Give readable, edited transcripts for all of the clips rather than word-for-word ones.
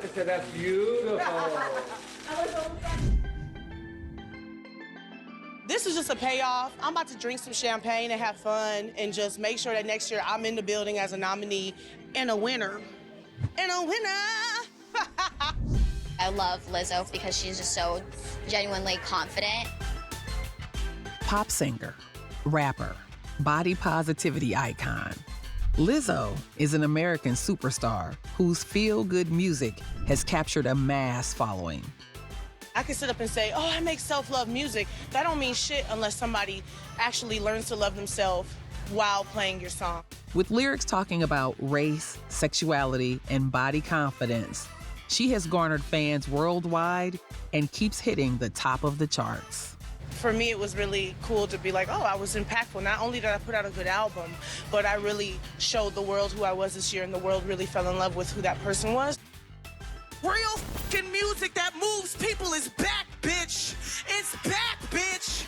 That's beautiful. This is just a payoff. I'm about to drink some champagne and have fun and just make sure that next year I'm in the building as a nominee and a winner. And a winner! I love Lizzo because she's just so genuinely confident. Pop singer, rapper, body positivity icon. Lizzo is an American superstar whose feel-good music has captured a mass following. I can sit up and say, oh, I make self-love music. That don't mean shit unless somebody actually learns to love themselves while playing your song. With lyrics talking about race, sexuality, and body confidence, she has garnered fans worldwide and keeps hitting the top of the charts. For me, it was really cool to be like, oh, I was impactful. Not only did I put out a good album, but I really showed the world who I was this year, and the world really fell in love with who that person was. Real fucking music that moves people is back, bitch. It's back, bitch.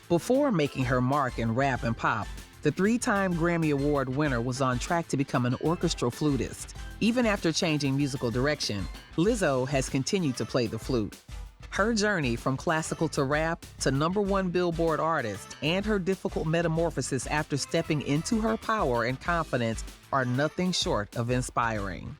Before making her mark in rap and pop, the 3-time Grammy Award winner was on track to become an orchestral flutist. Even after changing musical direction, Lizzo has continued to play the flute. Her journey from classical to rap to #1 Billboard artist and her difficult metamorphosis after stepping into her power and confidence are nothing short of inspiring.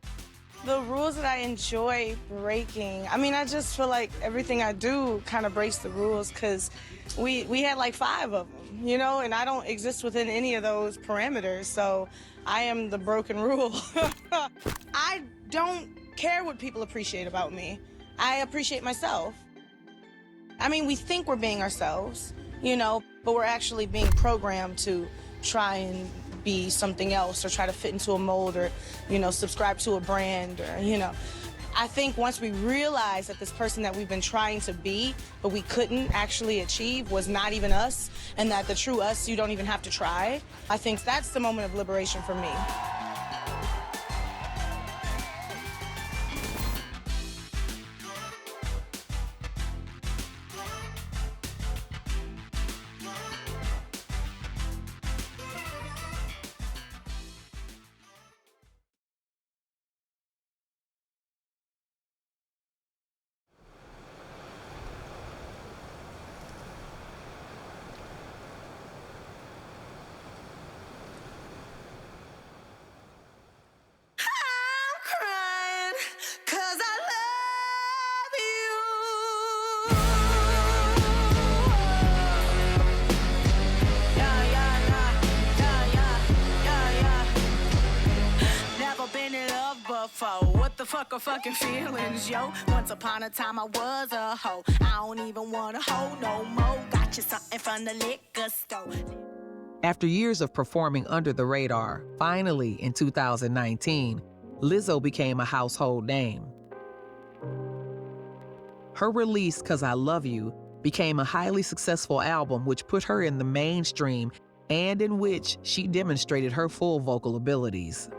The rules that I enjoy breaking, I just feel like everything I do kind of breaks the rules because we had like 5 of them, and I don't exist within any of those parameters, so I am the broken rule. I don't care what people appreciate about me. I appreciate myself. We think we're being ourselves, but we're actually being programmed to try and be something else or try to fit into a mold or, subscribe to a brand or, I think once we realize that this person that we've been trying to be, but we couldn't actually achieve was not even us, and that the true us, you don't even have to try, I think that's the moment of liberation for me. What the fuck are fucking feelings, yo? Once upon a time I was a hoe. I don't even want a hoe no more. Got you something from the liquor store. After years of performing under the radar, finally in 2019, Lizzo became a household name. Her release, 'Cause I Love You, became a highly successful album which put her in the mainstream and in which she demonstrated her full vocal abilities.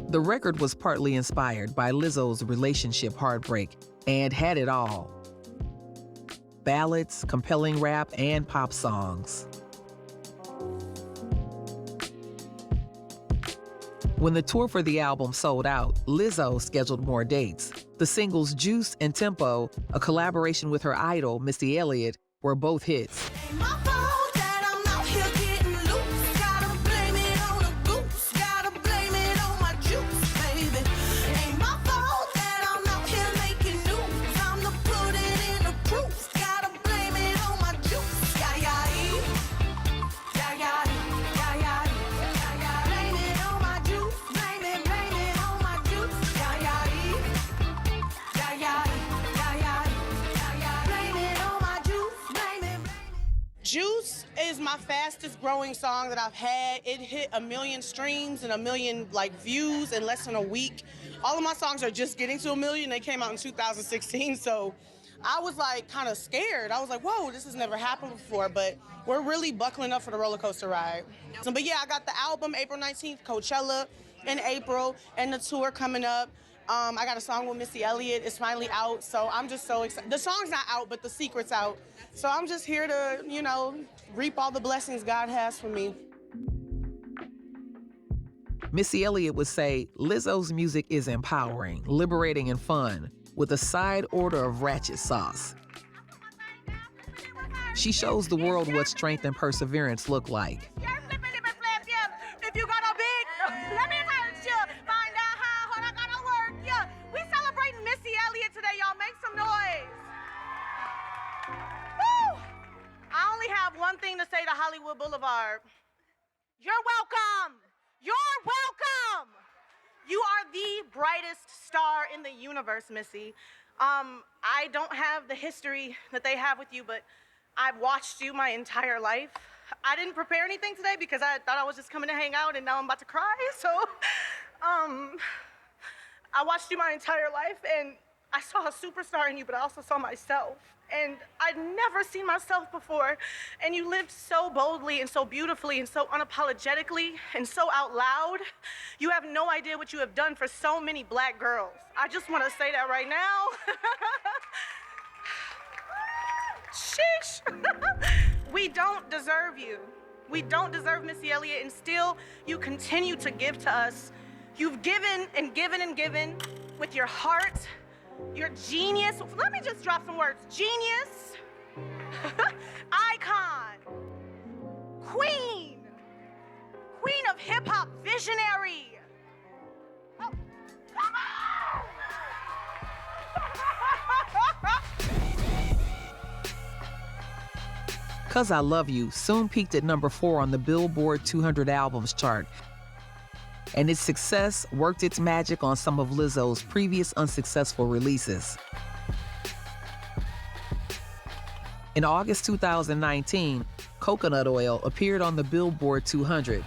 The record was partly inspired by Lizzo's relationship heartbreak and had it all: ballads, compelling rap, and pop songs. When the tour for the album sold out, Lizzo scheduled more dates. The singles Juice and Tempo, a collaboration with her idol, Missy Elliott, were both hits. Juice is my fastest growing song that I've had. It hit 1 million streams and 1 million views in less than a week. All of my songs are just getting to 1 million. They came out in 2016, so I was kind of scared. I was like, whoa, this has never happened before, but we're really buckling up for the roller coaster ride. But yeah, I got the album April 19th, Coachella in April, and the tour coming up. I got a song with Missy Elliott. It's finally out, so I'm just so excited. The song's not out, but the secret's out. So I'm just here to, reap all the blessings God has for me. Missy Elliott would say, Lizzo's music is empowering, liberating, and fun, with a side order of ratchet sauce. She shows the world what strength and perseverance look like. If you got a big, let me hurt you. Find out how hard I gotta work. Yeah, we celebrating Missy Elliott today, y'all. Make some noise. Woo! I only have one thing to say to Hollywood Boulevard. You're welcome. You're welcome. You are the brightest star in the universe, Missy. I don't have the history that they have with you, but I've watched you my entire life. I didn't prepare anything today because I thought I was just coming to hang out, and now I'm about to cry. So, I watched you my entire life, and I saw a superstar in you, but I also saw myself. And I'd never seen myself before. And you lived so boldly and so beautifully and so unapologetically and so out loud. You have no idea what you have done for so many black girls. I just want to say that right now. Sheesh. We don't deserve you. We don't deserve Missy Elliott, and still you continue to give to us. You've given and given and given with your heart, your genius. Let me just drop some words. Genius, icon, queen of hip hop, visionary. Oh, come on! 'Cause I Love You soon peaked at number 4 on the Billboard 200 albums chart, and its success worked its magic on some of Lizzo's previous unsuccessful releases. In August 2019, Coconut Oil appeared on the Billboard 200,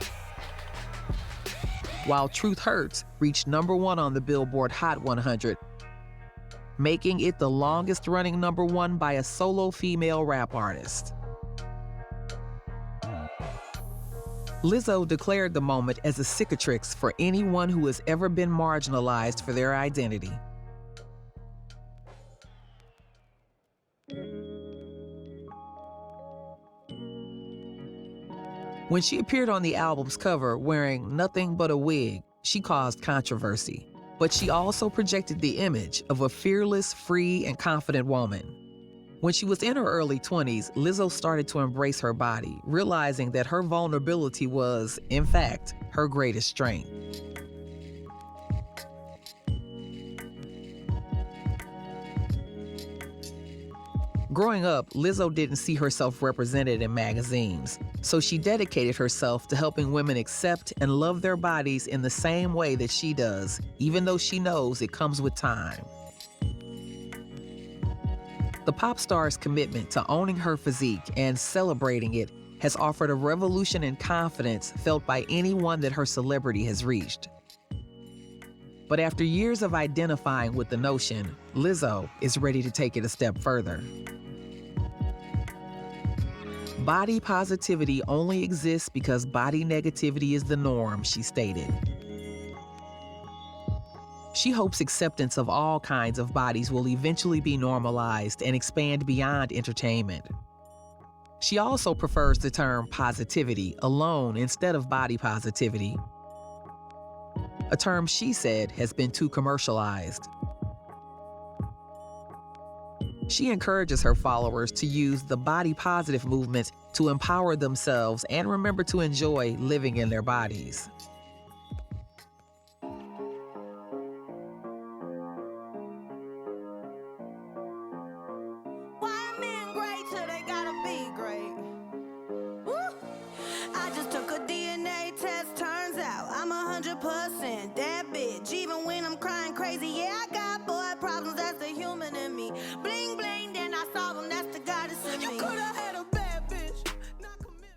while Truth Hurts reached number 1 on the Billboard Hot 100, making it the longest-running number 1 by a solo female rap artist. Lizzo declared the moment as a cicatrix for anyone who has ever been marginalized for their identity. When she appeared on the album's cover wearing nothing but a wig, she caused controversy. But she also projected the image of a fearless, free, and confident woman. When she was in her early 20s, Lizzo started to embrace her body, realizing that her vulnerability was, in fact, her greatest strength. Growing up, Lizzo didn't see herself represented in magazines, so she dedicated herself to helping women accept and love their bodies in the same way that she does, even though she knows it comes with time. The pop star's commitment to owning her physique and celebrating it has offered a revolution in confidence felt by anyone that her celebrity has reached. But after years of identifying with the notion, Lizzo is ready to take it a step further. Body positivity only exists because body negativity is the norm, she stated. She hopes acceptance of all kinds of bodies will eventually be normalized and expand beyond entertainment. She also prefers the term positivity alone instead of body positivity, a term she said has been too commercialized. She encourages her followers to use the body positive movement to empower themselves and remember to enjoy living in their bodies. Why men great till they gotta be great? Woo! I just took a DNA test, turns out I'm 100% that bitch. Even when I'm crying crazy, yeah, I got boy problems, that's the human in me. Bling bling, then I solve them, that's the goddess in me. You coulda had a bad bitch, not committal.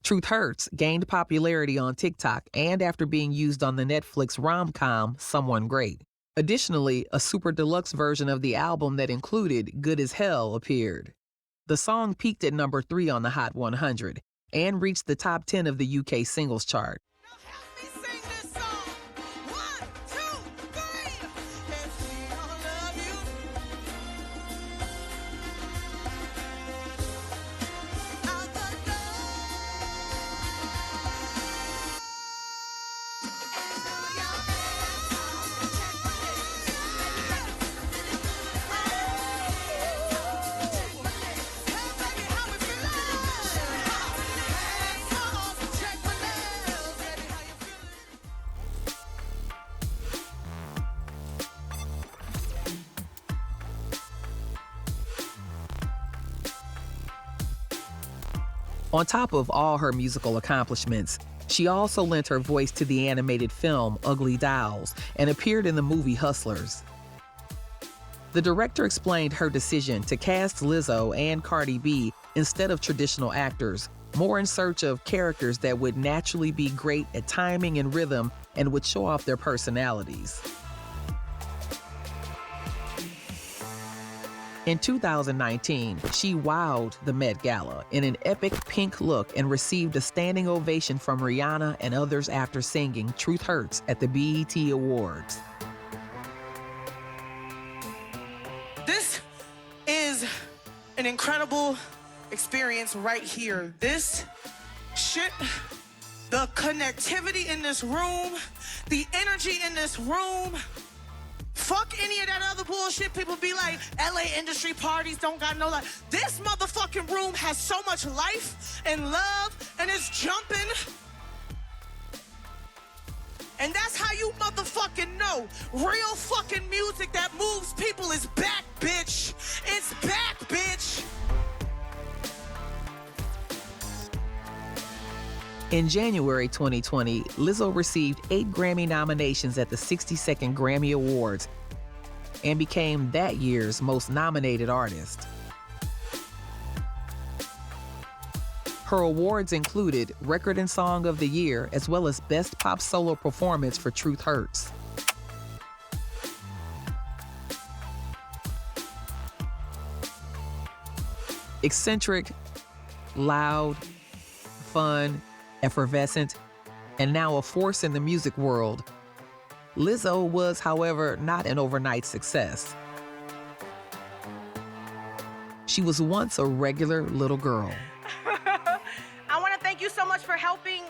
Truth Hurts gained popularity on TikTok and after being used on the Netflix rom-com Someone Great. Additionally, a super deluxe version of the album that included Good as Hell appeared. The song peaked at number 3 on the Hot 100 and reached the top 10 of the UK singles chart. Now help me sing this song. 1, 2, 3. If we don't love you, out the door. On top of all her musical accomplishments, she also lent her voice to the animated film Ugly Dolls and appeared in the movie Hustlers. The director explained her decision to cast Lizzo and Cardi B instead of traditional actors, more in search of characters that would naturally be great at timing and rhythm and would show off their personalities. In 2019, she wowed the Met Gala in an epic pink look and received a standing ovation from Rihanna and others after singing Truth Hurts at the BET Awards. This is an incredible experience right here. This shit, the connectivity in this room, the energy in this room. Fuck any of that other bullshit. People be like, LA industry parties don't got no life. This motherfucking room has so much life and love, and it's jumping. And that's how you motherfucking know real fucking music that moves people is back, bitch. It's back, bitch. In January 2020, Lizzo received 8 Grammy nominations at the 62nd Grammy Awards and became that year's most nominated artist. Her awards included Record and Song of the Year, as well as Best Pop Solo Performance for Truth Hurts. Eccentric, loud, fun, effervescent, and now a force in the music world, Lizzo was, however, not an overnight success. She was once a regular little girl. I want to thank you so much for helping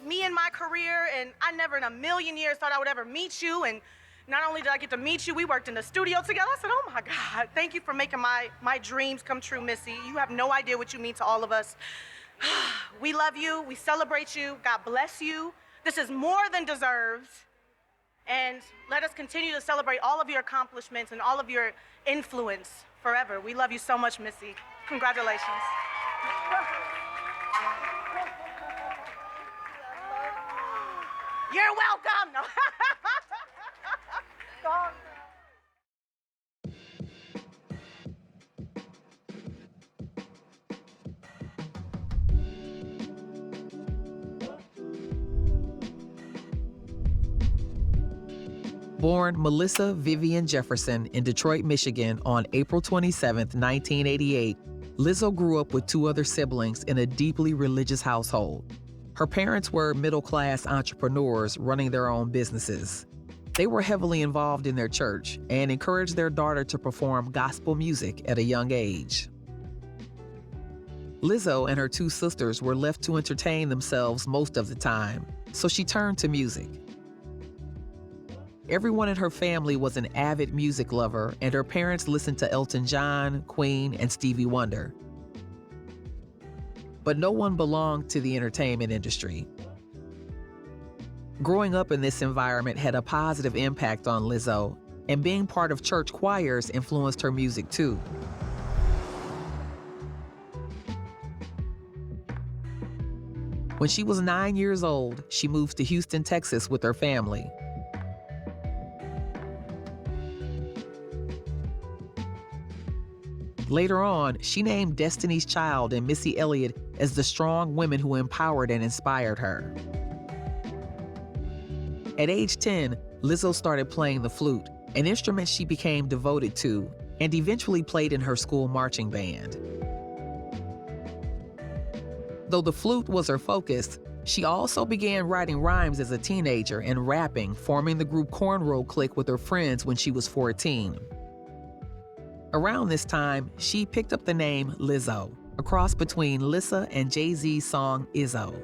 me in my career, and I never in a million years thought I would ever meet you, and not only did I get to meet you, we worked in the studio together. I said, oh my God, thank you for making my dreams come true, Missy. You have no idea what you mean to all of us. We love you, we celebrate you, God bless you. This is more than deserved. And let us continue to celebrate all of your accomplishments and all of your influence forever. We love you so much, Missy. Congratulations. You're welcome. No. Born Melissa Vivian Jefferson in Detroit, Michigan on April 27, 1988, Lizzo grew up with 2 other siblings in a deeply religious household. Her parents were middle-class entrepreneurs running their own businesses. They were heavily involved in their church and encouraged their daughter to perform gospel music at a young age. Lizzo and her 2 sisters were left to entertain themselves most of the time, so she turned to music. Everyone in her family was an avid music lover, and her parents listened to Elton John, Queen, and Stevie Wonder. But no one belonged to the entertainment industry. Growing up in this environment had a positive impact on Lizzo, and being part of church choirs influenced her music too. When she was 9 years old, she moved to Houston, Texas with her family. Later on, she named Destiny's Child and Missy Elliott as the strong women who empowered and inspired her. At age 10, Lizzo started playing the flute, an instrument she became devoted to, and eventually played in her school marching band. Though the flute was her focus, she also began writing rhymes as a teenager and rapping, forming the group Cornrow Clique with her friends when she was 14. Around this time, she picked up the name Lizzo, a cross between Lissa and Jay-Z's song Izzo.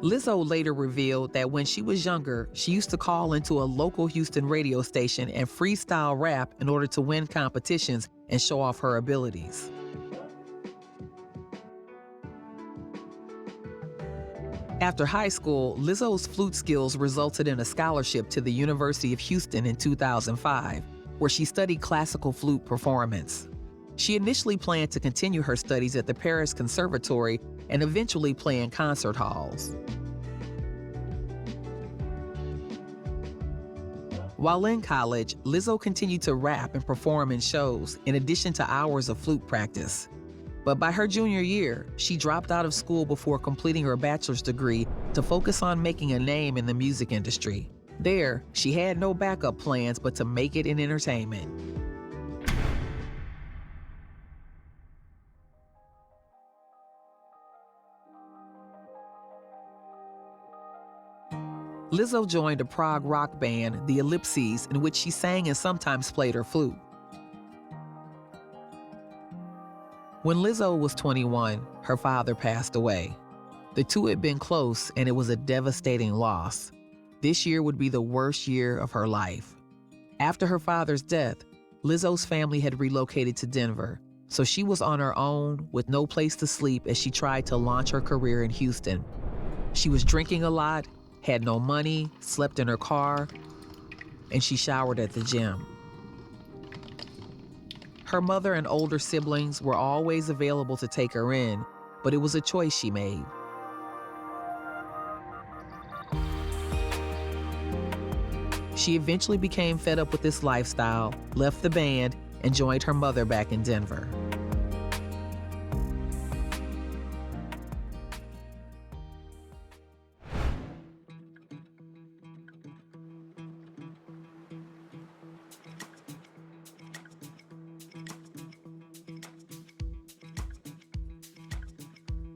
Lizzo later revealed that when she was younger, she used to call into a local Houston radio station and freestyle rap in order to win competitions and show off her abilities. After high school, Lizzo's flute skills resulted in a scholarship to the University of Houston in 2005, where she studied classical flute performance. She initially planned to continue her studies at the Paris Conservatory and eventually play in concert halls. While in college, Lizzo continued to rap and perform in shows in addition to hours of flute practice. But by her junior year, she dropped out of school before completing her bachelor's degree to focus on making a name in the music industry. There, she had no backup plans but to make it in entertainment. Lizzo joined a prog rock band, the Ellipses, in which she sang and sometimes played her flute. When Lizzo was 21, her father passed away. The two had been close, and it was a devastating loss. This year would be the worst year of her life. After her father's death, Lizzo's family had relocated to Denver, so she was on her own with no place to sleep as she tried to launch her career in Houston. She was drinking a lot, had no money, slept in her car, and she showered at the gym. Her mother and older siblings were always available to take her in, but it was a choice she made. She eventually became fed up with this lifestyle, left the band, and joined her mother back in Denver.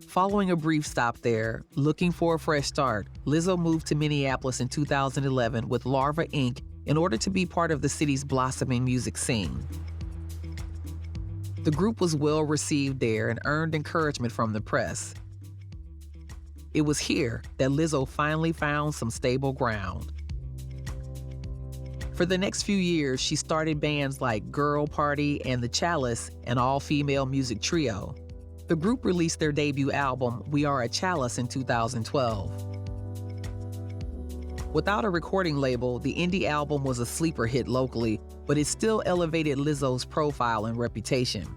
Following a brief stop there, looking for a fresh start, Lizzo moved to Minneapolis in 2011 with Larva Inc. in order to be part of the city's blossoming music scene. The group was well received there and earned encouragement from the press. It was here that Lizzo finally found some stable ground. For the next few years, she started bands like Girl Party and The Chalice, an all-female music trio. The group released their debut album, We Are a Chalice, in 2012. Without a recording label, the indie album was a sleeper hit locally, but it still elevated Lizzo's profile and reputation.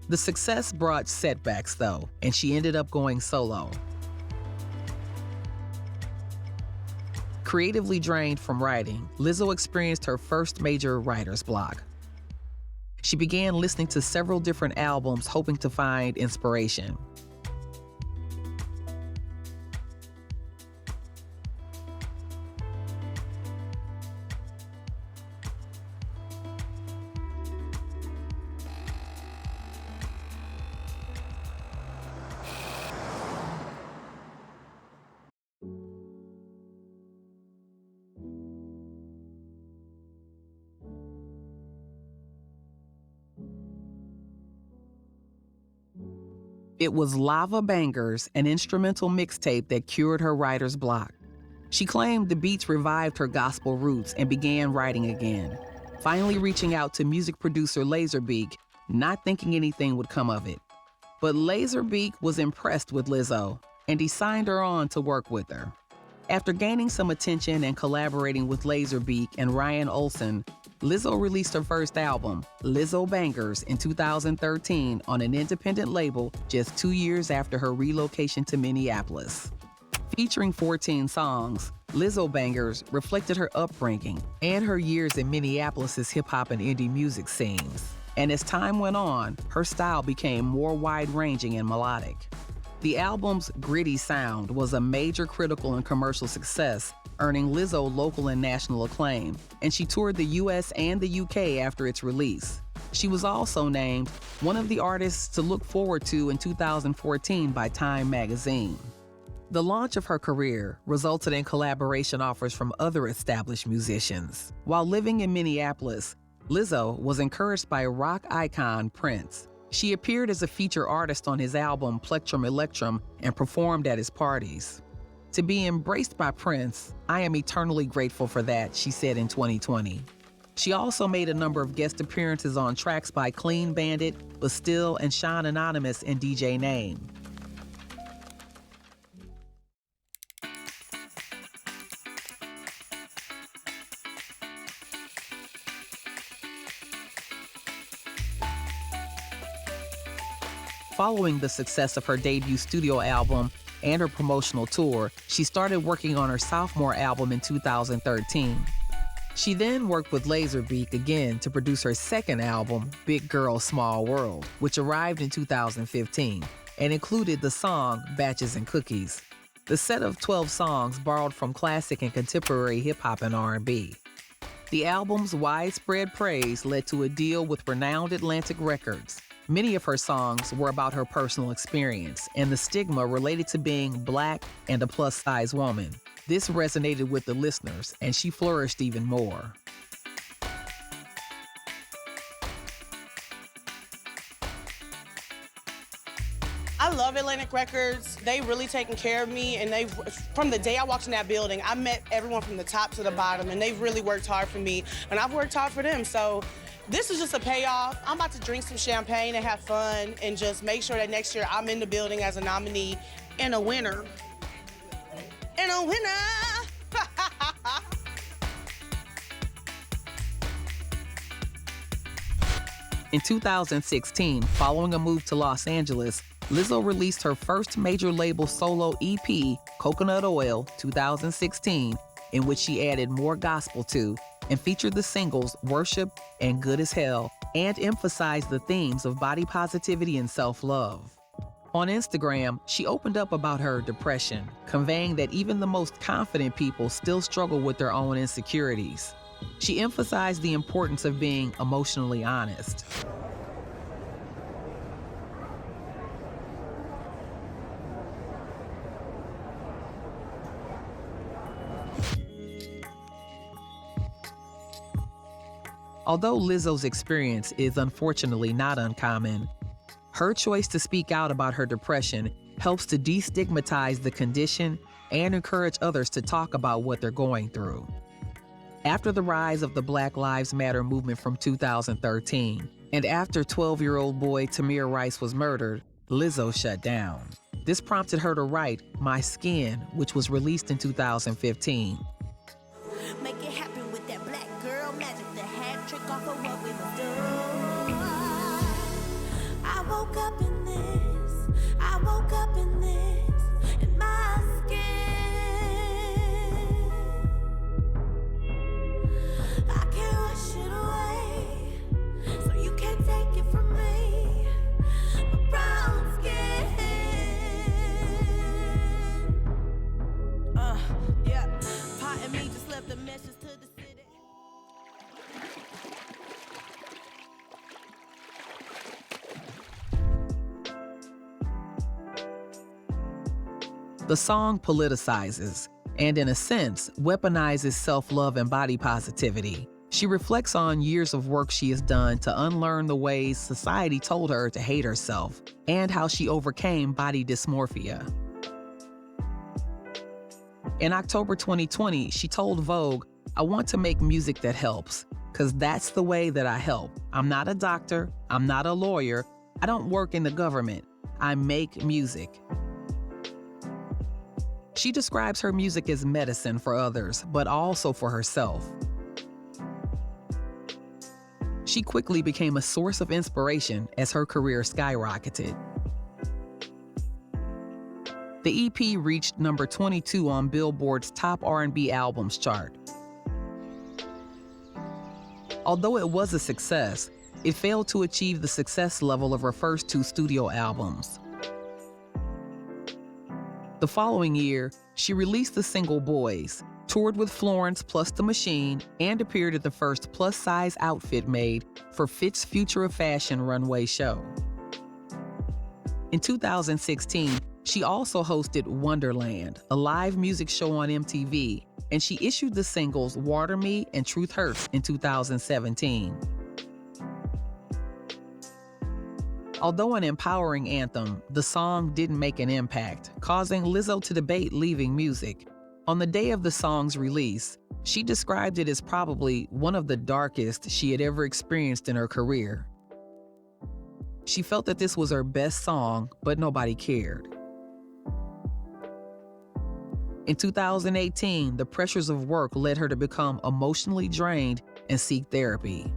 The success brought setbacks, though, and she ended up going solo. Creatively drained from writing, Lizzo experienced her first major writer's block. She began listening to several different albums, hoping to find inspiration. It was Lava Bangers, an instrumental mixtape that cured her writer's block. She claimed the beats revived her gospel roots and began writing again, finally reaching out to music producer Laserbeak, not thinking anything would come of it. But Laserbeak was impressed with Lizzo, and he signed her on to work with her. After gaining some attention and collaborating with Laserbeak and Ryan Olsen, Lizzo released her first album, Lizzo Bangers, in 2013 on an independent label just 2 years after her relocation to Minneapolis. Featuring 14 songs, Lizzo Bangers reflected her upbringing and her years in Minneapolis' hip-hop and indie music scenes. And as time went on, her style became more wide-ranging and melodic. The album's gritty sound was a major critical and commercial success, earning Lizzo local and national acclaim, and she toured the US and the UK after its release. She was also named one of the artists to look forward to in 2014 by Time magazine. The launch of her career resulted in collaboration offers from other established musicians. While living in Minneapolis, Lizzo was encouraged by rock icon Prince. She appeared as a feature artist on his album Plectrum Electrum and performed at his parties. To be embraced by Prince, I am eternally grateful for that, she said in 2020. She also made a number of guest appearances on tracks by Clean Bandit, Bastille, and Sean Anonymous and DJ Name. following the success of her debut studio album and her promotional tour, she started working on her sophomore album in 2013. She then worked with Laserbeak again to produce her second album, Big Girl Small World, which arrived in 2015 and included the song Batches and Cookies. The set of 12 songs borrowed from classic and contemporary hip-hop and R&B. The album's widespread praise led to a deal with renowned Atlantic Records. Many of her songs were about her personal experience and the stigma related to being Black and a plus-size woman. This resonated with the listeners, and she flourished even more. I love Atlantic Records. They really taken care of me, and from the day I walked in that building, I met everyone from the top to the bottom, and they've really worked hard for me, and I've worked hard for them. So this is just a payoff. I'm about to drink some champagne and have fun, and just make sure that next year I'm in the building as a nominee and a winner. And a winner! In 2016, following a move to Los Angeles, Lizzo released her first major label solo EP, Coconut Oil 2016, in which she added more gospel to and featured the singles Worship and Good as Hell, and emphasized the themes of body positivity and self-love. On Instagram, she opened up about her depression, conveying that even the most confident people still struggle with their own insecurities. She emphasized the importance of being emotionally honest. Although Lizzo's experience is unfortunately not uncommon, her choice to speak out about her depression helps to destigmatize the condition and encourage others to talk about what they're going through. After the rise of the Black Lives Matter movement from 2013, and after 12-year-old boy Tamir Rice was murdered, Lizzo shut down. This prompted her to write My Skin, which was released in 2015. Make it happen with that black girl magic, the hat trick off of what we must do. I woke up in this, I woke up in this, in my skin. I can't rush it away, so you can't take it from me. My brown skin. Yeah. Part of me just left a message to the city. The song politicizes and, in a sense, weaponizes self-love and body positivity. She reflects on years of work she has done to unlearn the ways society told her to hate herself and how she overcame body dysmorphia. In October 2020, she told Vogue, "I want to make music that helps, because that's the way that I help. I'm not a doctor, I'm not a lawyer, I don't work in the government, I make music." She describes her music as medicine for others, but also for herself. She quickly became a source of inspiration as her career skyrocketed. The EP reached number 22 on Billboard's top R&B albums chart. Although it was a success, it failed to achieve the success level of her first two studio albums. The following year, she released the single Boys, toured with Florence plus the Machine, and appeared at the first plus-size outfit made for Fit's Future of Fashion runway show. In 2016, she also hosted Wonderland, a live music show on MTV, and she issued the singles Water Me and Truth Hurts in 2017. Although an empowering anthem, the song didn't make an impact, causing Lizzo to debate leaving music. On the day of the song's release, she described it as probably one of the darkest she had ever experienced in her career. She felt that this was her best song, but nobody cared. In 2018, the pressures of work led her to become emotionally drained and seek therapy.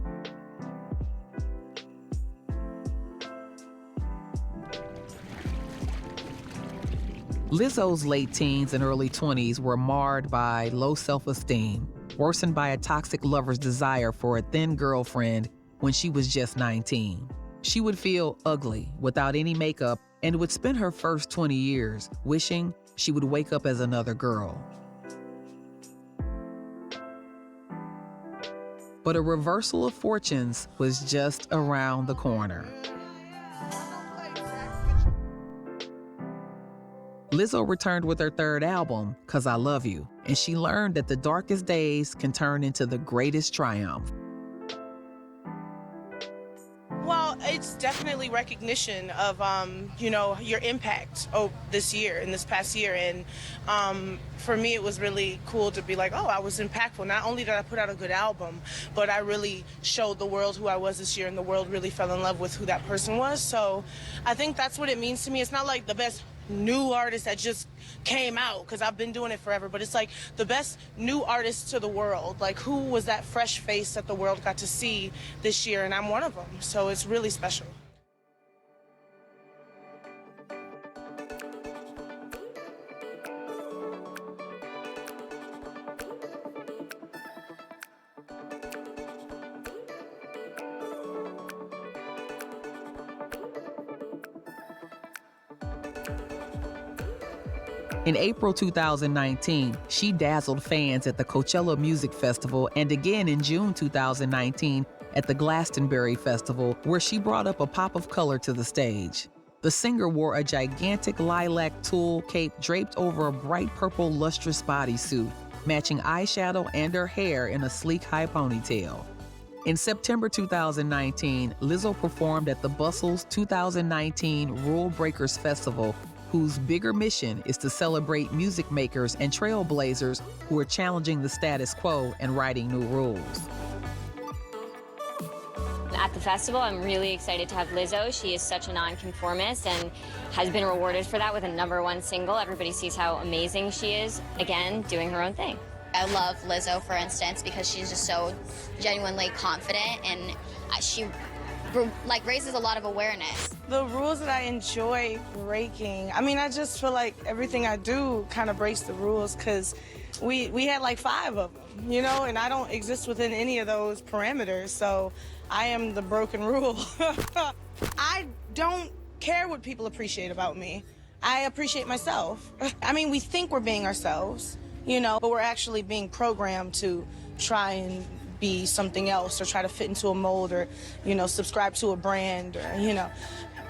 Lizzo's late teens and early 20s were marred by low self-esteem, worsened by a toxic lover's desire for a thin girlfriend when she was just 19. She would feel ugly without any makeup and would spend her first 20 years wishing she would wake up as another girl. But a reversal of fortunes was just around the corner. Lizzo returned with her third album, 'Cause I Love You, and she learned that the darkest days can turn into the greatest triumph. Well, it's definitely recognition of, your impact this year, in this past year. And for me, it was really cool to be like, oh, I was impactful. Not only did I put out a good album, but I really showed the world who I was this year, and the world really fell in love with who that person was. So I think that's what it means to me. It's not like the best new artist that just came out, because I've been doing it forever, but it's like the best new artist to the world. Like, who was that fresh face that the world got to see this year, and I'm one of them. So it's really special. In April 2019, she dazzled fans at the Coachella Music Festival and again in June 2019 at the Glastonbury Festival, where she brought up a pop of color to the stage. The singer wore a gigantic lilac tulle cape draped over a bright purple lustrous bodysuit, matching eyeshadow and her hair in a sleek high ponytail. In September 2019, Lizzo performed at the Bustle's 2019 Rule Breakers Festival, whose bigger mission is to celebrate music makers and trailblazers who are challenging the status quo and writing new rules. At the festival, I'm really excited to have Lizzo. She is such a nonconformist and has been rewarded for that with a #1 single. Everybody sees how amazing she is, again, doing her own thing. I love Lizzo, for instance, because she's just so genuinely confident, and she raises a lot of awareness. The rules that I enjoy breaking, I just feel like everything I do kind of breaks the rules, because we had like 5 of them, and I don't exist within any of those parameters, so I am the broken rule. I don't care what people appreciate about me. I appreciate myself. We think we're being ourselves, but we're actually being programmed to try and be something else, or try to fit into a mold, or, subscribe to a brand, or,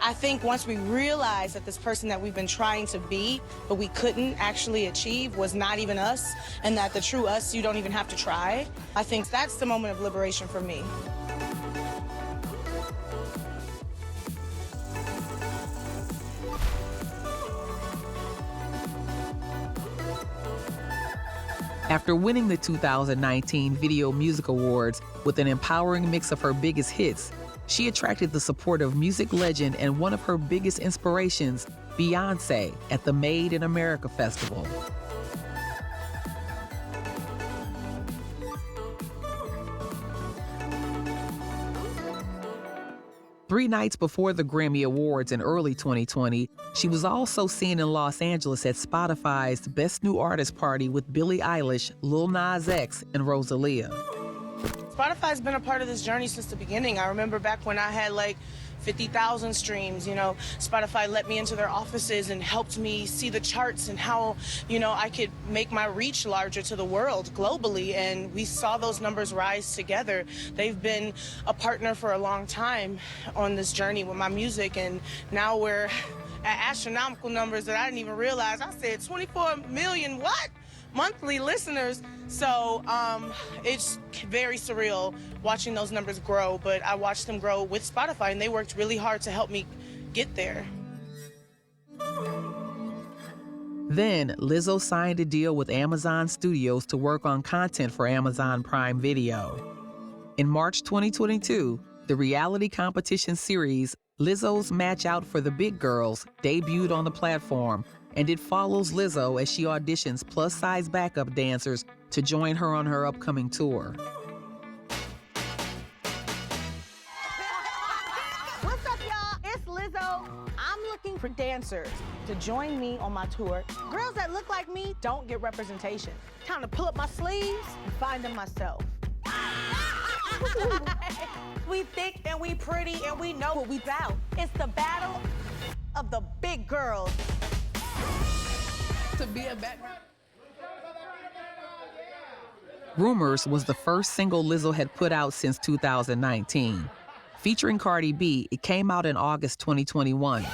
I think once we realize that this person that we've been trying to be, but we couldn't actually achieve, was not even us, and that the true us, you don't even have to try, I think that's the moment of liberation for me. After winning the 2019 Video Music Awards with an empowering mix of her biggest hits, she attracted the support of music legend and one of her biggest inspirations, Beyoncé, at the Made in America Festival. Three nights before the Grammy Awards in early 2020, she was also seen in Los Angeles at Spotify's Best New Artist party with Billie Eilish, Lil Nas X, and Rosalia. Spotify's been a part of this journey since the beginning. I remember back when I had like 50,000 streams, Spotify let me into their offices and helped me see the charts and how, I could make my reach larger to the world globally. And we saw those numbers rise together. They've been a partner for a long time on this journey with my music. And now we're at astronomical numbers that I didn't even realize. I said 24 million what? Monthly listeners. So it's very surreal watching those numbers grow, but I watched them grow with Spotify, and they worked really hard to help me get there. Then Lizzo signed a deal with Amazon Studios to work on content for Amazon Prime Video. In March 2022, the reality competition series Lizzo's Match Out for the Big Girls debuted on the platform, and it follows Lizzo as she auditions plus-size backup dancers to join her on her upcoming tour. What's up, y'all? It's Lizzo. I'm looking looking for dancers to join me on my tour. Girls that look like me don't get representation. Time to pull up my sleeves and find them myself. We thick and we pretty and we know what we about. It's the battle of the big girls. To be a background. Rumors was the first single Lizzo had put out since 2019. Featuring Cardi B, it came out in August 2021.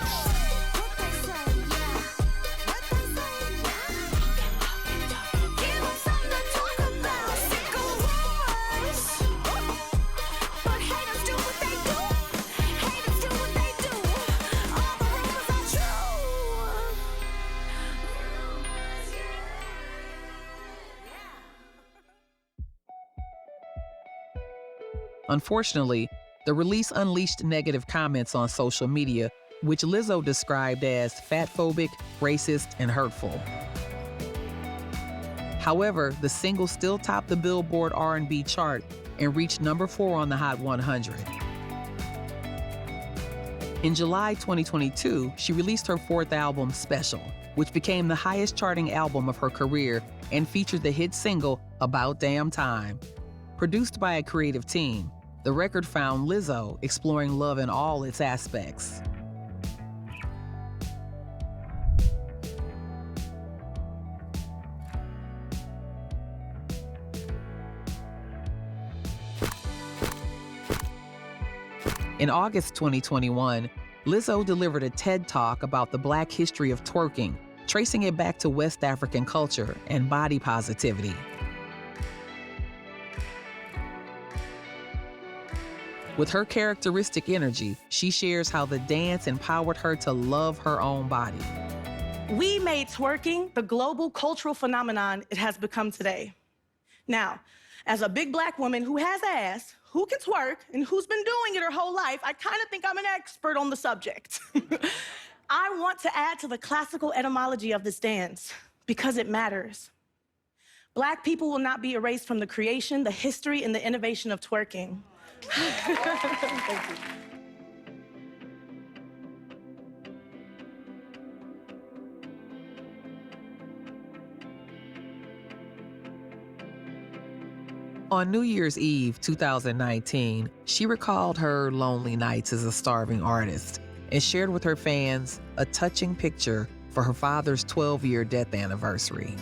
Unfortunately, the release unleashed negative comments on social media, which Lizzo described as fatphobic, racist, and hurtful. However, the single still topped the Billboard R&B chart and reached number 4 on the Hot 100. In July 2022, she released her 4th album, Special, which became the highest charting album of her career and featured the hit single, About Damn Time. Produced by a creative team, the record found Lizzo exploring love in all its aspects. In August 2021, Lizzo delivered a TED Talk about the Black history of twerking, tracing it back to West African culture and body positivity. With her characteristic energy, she shares how the dance empowered her to love her own body. We made twerking the global cultural phenomenon it has become today. Now, as a big Black woman who has ass, who can twerk, and who's been doing it her whole life, I kind of think I'm an expert on the subject. I want to add to the classical etymology of this dance because it matters. Black people will not be erased from the creation, the history, and the innovation of twerking. Thank you. On New Year's Eve 2019, she recalled her lonely nights as a starving artist and shared with her fans a touching picture for her father's 12-year death anniversary.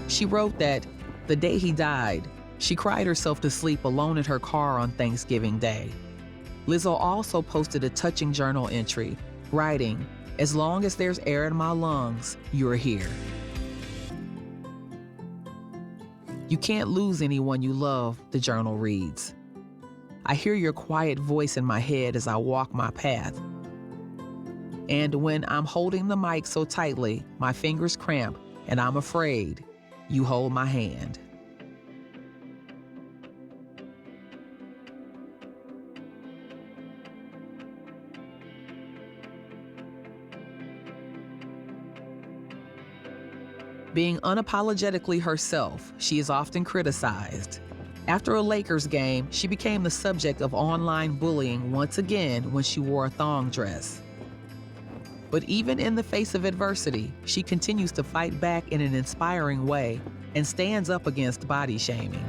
She wrote that the day he died, she cried herself to sleep alone in her car on Thanksgiving Day. Lizzo also posted a touching journal entry, writing, "As long as there's air in my lungs, you're here." You can't lose anyone you love, the journal reads. I hear your quiet voice in my head as I walk my path. And when I'm holding the mic so tightly, my fingers cramp and I'm afraid, you hold my hand. Being unapologetically herself, she is often criticized. After a Lakers game, she became the subject of online bullying once again when she wore a thong dress. But even in the face of adversity, she continues to fight back in an inspiring way and stands up against body shaming.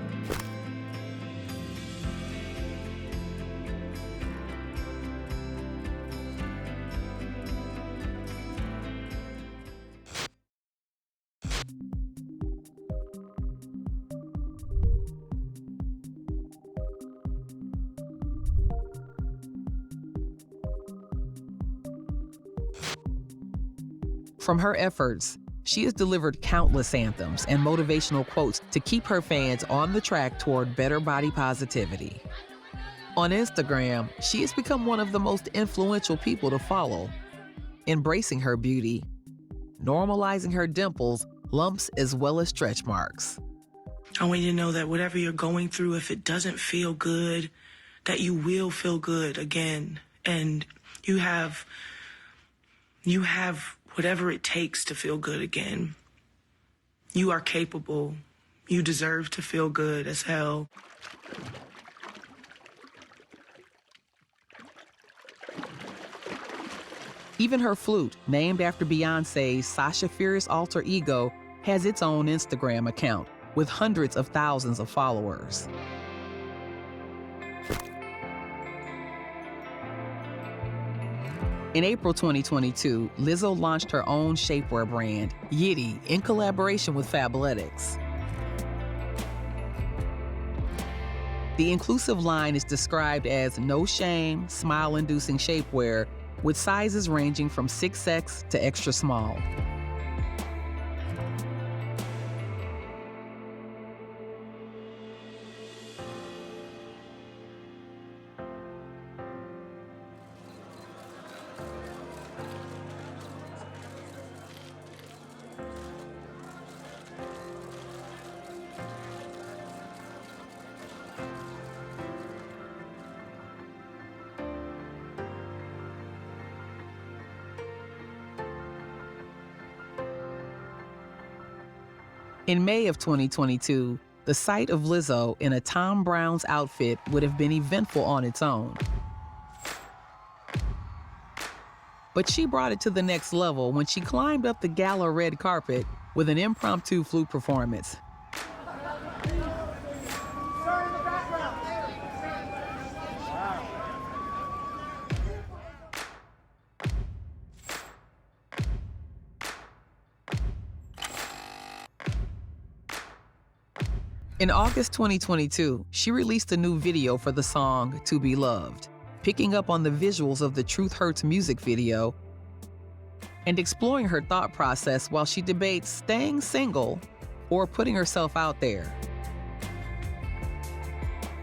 From her efforts, she has delivered countless anthems and motivational quotes to keep her fans on the track toward better body positivity. On Instagram, she has become one of the most influential people to follow, embracing her beauty, normalizing her dimples, lumps, as well as stretch marks. I want you to know that whatever you're going through, if it doesn't feel good, that you will feel good again. And you have whatever it takes to feel good again. You are capable. You deserve to feel good as hell. Even her flute, named after Beyoncé's Sasha Fierce alter ego, has its own Instagram account with hundreds of thousands of followers. In April 2022, Lizzo launched her own shapewear brand, Yitty, in collaboration with Fabletics. The inclusive line is described as no shame, smile-inducing shapewear with sizes ranging from 6X to extra small. In May of 2022, the sight of Lizzo in a Tom Brown's outfit would have been eventful on its own. But she brought it to the next level when she climbed up the gala red carpet with an impromptu flute performance. In August 2022, she released a new video for the song To Be Loved, picking up on the visuals of the Truth Hurts music video and exploring her thought process while she debates staying single or putting herself out there.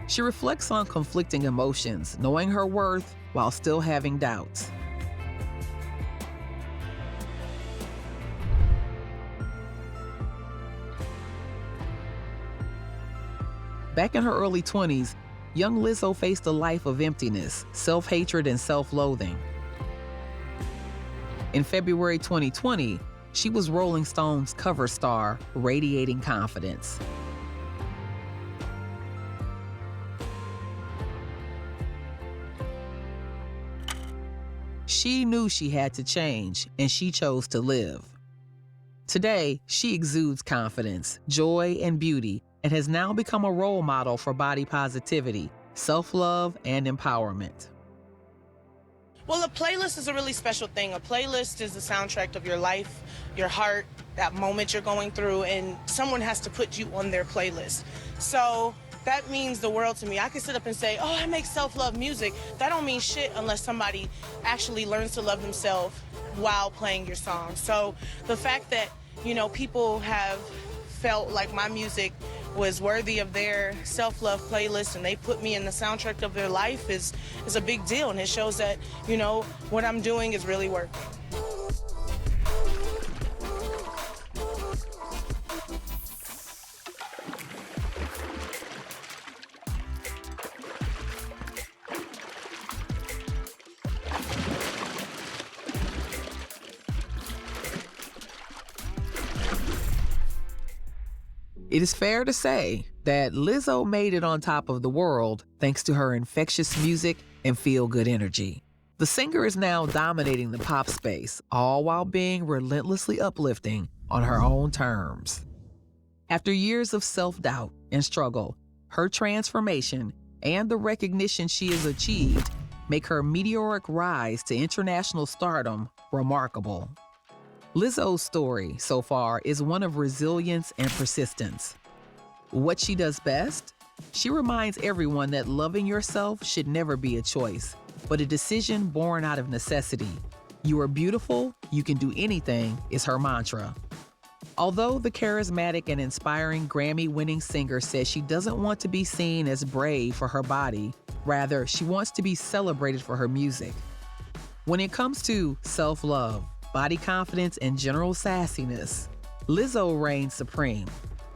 She reflects on conflicting emotions, knowing her worth while still having doubts. Back in her early 20s, young Lizzo faced a life of emptiness, self-hatred, and self-loathing. In February 2020, she was Rolling Stone's cover star, radiating confidence. She knew she had to change, and she chose to live. Today, she exudes confidence, joy, and beauty, and has now become a role model for body positivity, self-love, and empowerment. Well, a playlist is a really special thing. A playlist is the soundtrack of your life, your heart, that moment you're going through, and someone has to put you on their playlist. So that means the world to me. I can sit up and say, oh, I make self-love music. That don't mean shit unless somebody actually learns to love themselves while playing your song. So the fact that, you know, people have felt like my music was worthy of their self-love playlist and they put me in the soundtrack of their life is a big deal, and it shows that, you know, what I'm doing is really working. It is fair to say that Lizzo made it on top of the world thanks to her infectious music and feel-good energy. The singer is now dominating the pop space, all while being relentlessly uplifting on her own terms. After years of self-doubt and struggle, her transformation and the recognition she has achieved make her meteoric rise to international stardom remarkable. Lizzo's story so far is one of resilience and persistence. What she does best? She reminds everyone that loving yourself should never be a choice, but a decision born out of necessity. You are beautiful, you can do anything is her mantra. Although the charismatic and inspiring Grammy-winning singer says she doesn't want to be seen as brave for her body, rather, she wants to be celebrated for her music. When it comes to self-love, body confidence, and general sassiness, Lizzo reigns supreme.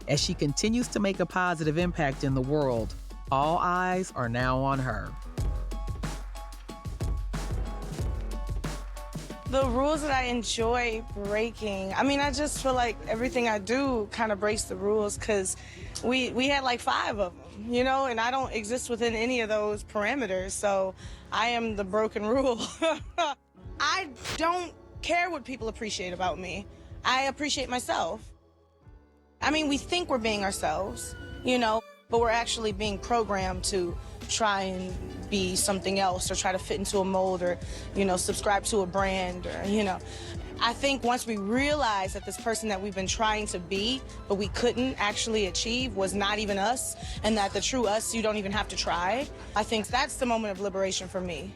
As she continues to make a positive impact in the world, all eyes are now on her. The rules that I enjoy breaking, I mean, I just feel like everything I do kind of breaks the rules because we had like 5 of them, you know, and I don't exist within any of those parameters, so I am the broken rule. I don't care what people appreciate about me. I appreciate myself. I mean, we think we're being ourselves, you know, but we're actually being programmed to try and be something else or try to fit into a mold or, you know, subscribe to a brand or, you know. I think once we realize that this person that we've been trying to be, but we couldn't actually achieve was not even us, and that the true us, you don't even have to try, I think that's the moment of liberation for me.